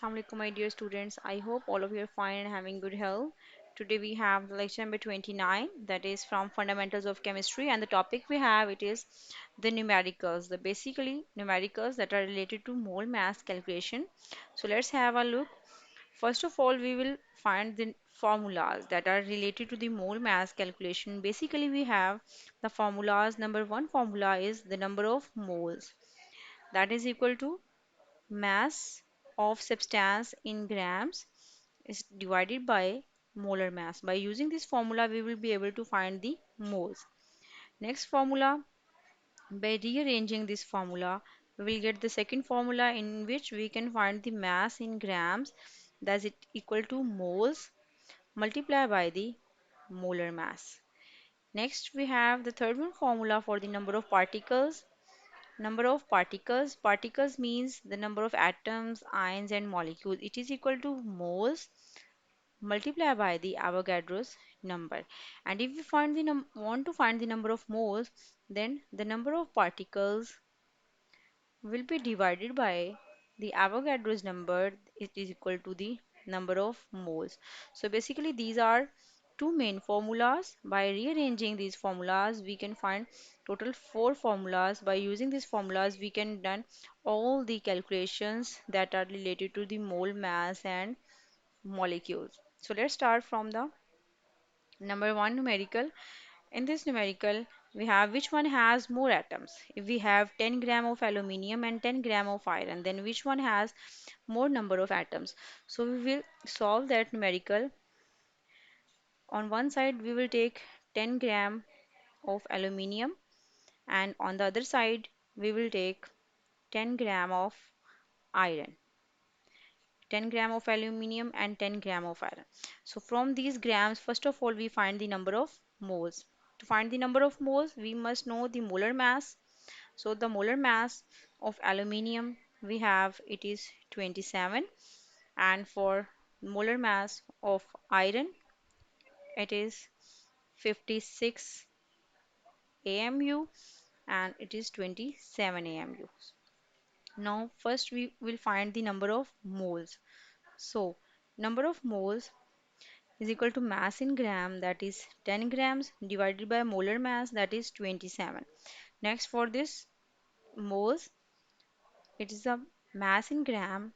Assalamualaikum, my dear students. I hope all of you are fine and having good health. Today we have the lecture number 29, that is from Fundamentals of Chemistry, and the topic we have it is the numericals, the basically numericals that are related to mole mass calculation. So let's have a look. First of all, we will find the formulas that are related to the mole mass calculation. Basically, we have the formulas. Number one formula is the number of moles that is equal to mass of substance in grams is divided by molar mass. By using this formula, we will be able to find the moles. Next formula, by rearranging this formula, we will get the second formula in which we can find the mass in grams, that's it equal to moles multiplied by the molar mass. Next, we have the third one formula for the number of particles. Number of particles. Particles means the number of atoms, ions, and molecules. It is equal to moles multiplied by the Avogadro's number. And if we find the want to find the number of moles, then the number of particles will be divided by the Avogadro's number. It is equal to the number of moles. So basically, these are two main formulas. By rearranging these formulas, we can find total four formulas. By using these formulas, we can done all the calculations that are related to the mole mass and molecules. So let's start from the number one numerical. In this numerical, we have which one has more atoms. If we have 10 gram of aluminium and 10 gram of iron, then which one has more number of atoms? So we will solve that numerical. On one side, we will take 10 gram of aluminium, and on the other side, we will take 10 gram of iron. 10 gram of aluminium and 10 gram of iron. So from these grams, first of all, we find the number of moles. To find the number of moles, we must know the molar mass. So the molar mass of aluminium we have it is 27, and for molar mass of iron it is 56 AMU, and it is 27 AMU. Now first we will find the number of moles. So number of moles is equal to mass in gram, that is 10 grams, divided by molar mass, that is 27. Next, for this moles, it is the mass in gram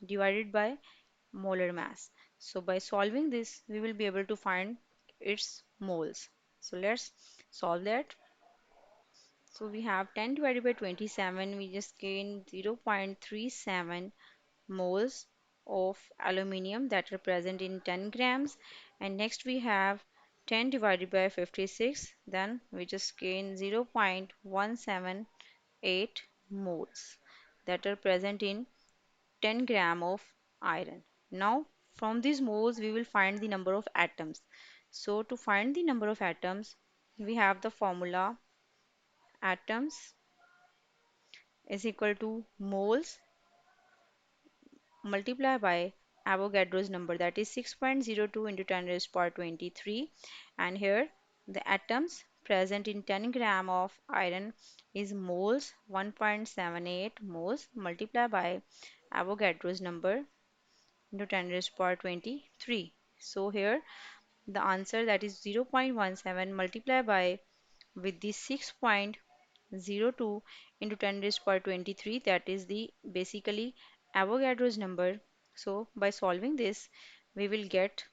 divided by molar mass. So by solving this, we will be able to find its moles. So let's solve that. So we have 10 divided by 27, we just gain 0.37 moles of aluminium that are present in 10 grams. And next we have 10 divided by 56, then we just gain 0.178 moles that are present in 10 gram of iron. Now from these moles we will find the number of atoms. So to find the number of atoms, we have the formula atoms is equal to moles multiply by Avogadro's number, that is 6.02 into 10 raised to power 23, and here the atoms present in 10 gram of iron is moles, 1.78 moles multiplied by Avogadro's number into 10 raised to power 23. So here the answer, that is 0.17 multiplied by with the 6.02 into 10 raised to power 23, that is the basically Avogadro's number. So by solving this, we will get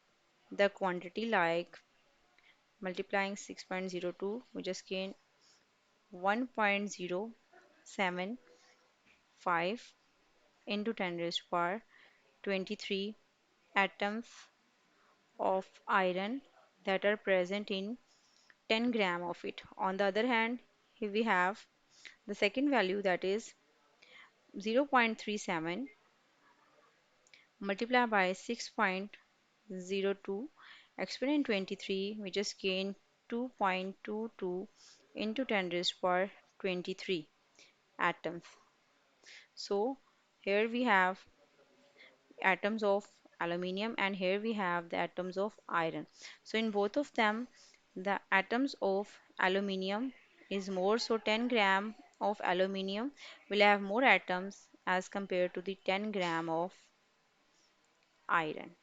the quantity like multiplying 6.02, we just gain 1.075 into 10 raised to power 23 atoms of iron that are present in 10 gram of it. On the other hand, here we have the second value, that is 0.37 multiplied by 6.02 exponent 23, we just gain 2.22 into 10 raised to power 23 atoms. So here we have atoms of aluminium, and here we have the atoms of iron. So in both of them, the atoms of aluminium is more, so 10 gram of aluminium will have more atoms as compared to the 10 gram of iron.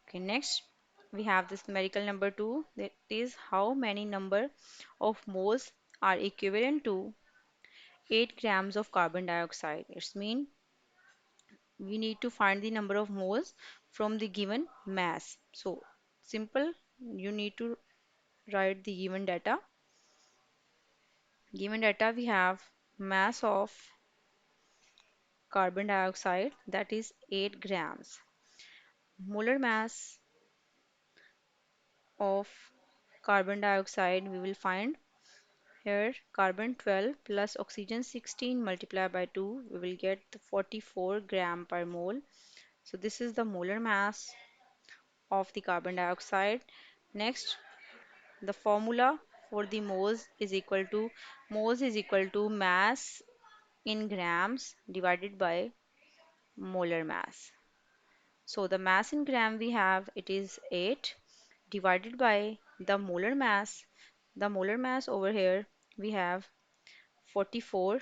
Okay, next we have this numerical number 2, that is how many number of moles are equivalent to 8 grams of carbon dioxide. It's mean we need to find the number of moles from the given mass. So simple, you need to write the given data. Given data we have mass of carbon dioxide, that is 8 grams. Molar mass of carbon dioxide we will find here, carbon 12 plus oxygen 16 multiplied by 2, we will get the 44 gram per mole. So this is the molar mass of the carbon dioxide. Next, the formula for the moles is equal to mass in grams divided by molar mass. So the mass in gram we have, it is 8 divided by the molar mass. The molar mass over here we have 44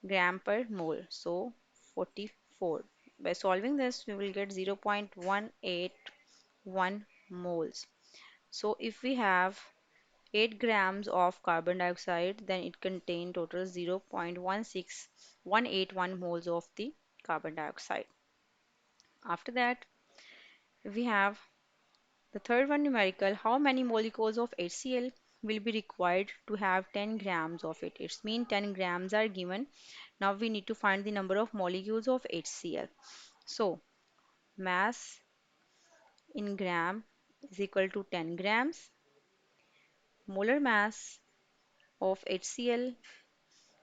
gram per mole. So 44. By solving this, we will get 0.181 moles. So if we have 8 grams of carbon dioxide, then it contains total 0.16181 moles of the carbon dioxide. After that, we have the third one, numerical. How many molecules of HCl will be required to have 10 grams of it? It's mean 10 grams are given. Now we need to find the number of molecules of HCl. So mass in gram is equal to 10 grams. Molar mass of HCl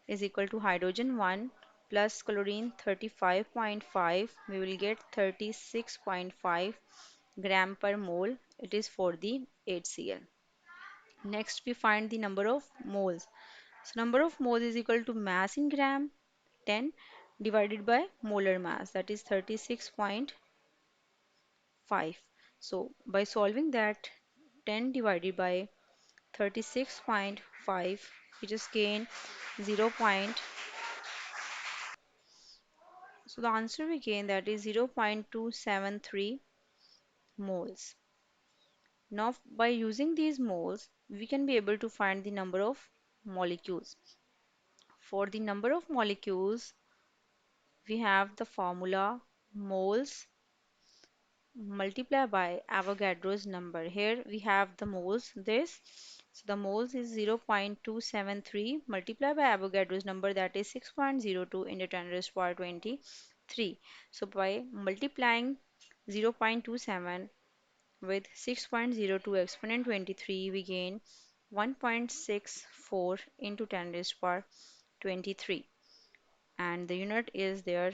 is equal to hydrogen 1 plus chlorine 35.5. We will get 36.5 gram per mole. It is for the HCl. Next, we find the number of moles. So, number of moles is equal to mass in gram 10 divided by molar mass, that is 36.5. So, by solving that, 10 divided by 36.5, we just gain 0. So, the answer we gain, that is 0.273 moles. Now, by using these moles, we can be able to find the number of molecules. For the number of molecules, we have the formula moles multiplied by Avogadro's number. Here we have the moles, this. So the moles is 0.273 multiplied by Avogadro's number, that is 6.02 into 10 raised to power 23. So by multiplying 0.27 with 6.02 exponent 23, we gain 1.64 into 10 raised to power 23, and the unit is their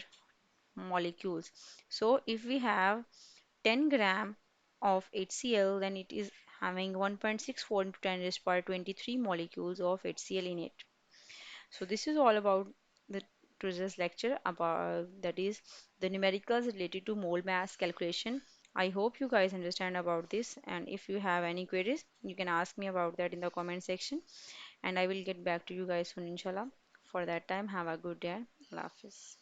molecules. So if we have 10 gram of HCl, then it is having 1.64 into 10 raised to power 23 molecules of HCl in it. So this is all about the today's lecture about, that is, the numericals related to mole mass calculation. I hope you guys understand about this, and if you have any queries, you can ask me about that in the comment section, and I will get back to you guys soon, inshallah. For that time, have a good day. Allah Hafiz.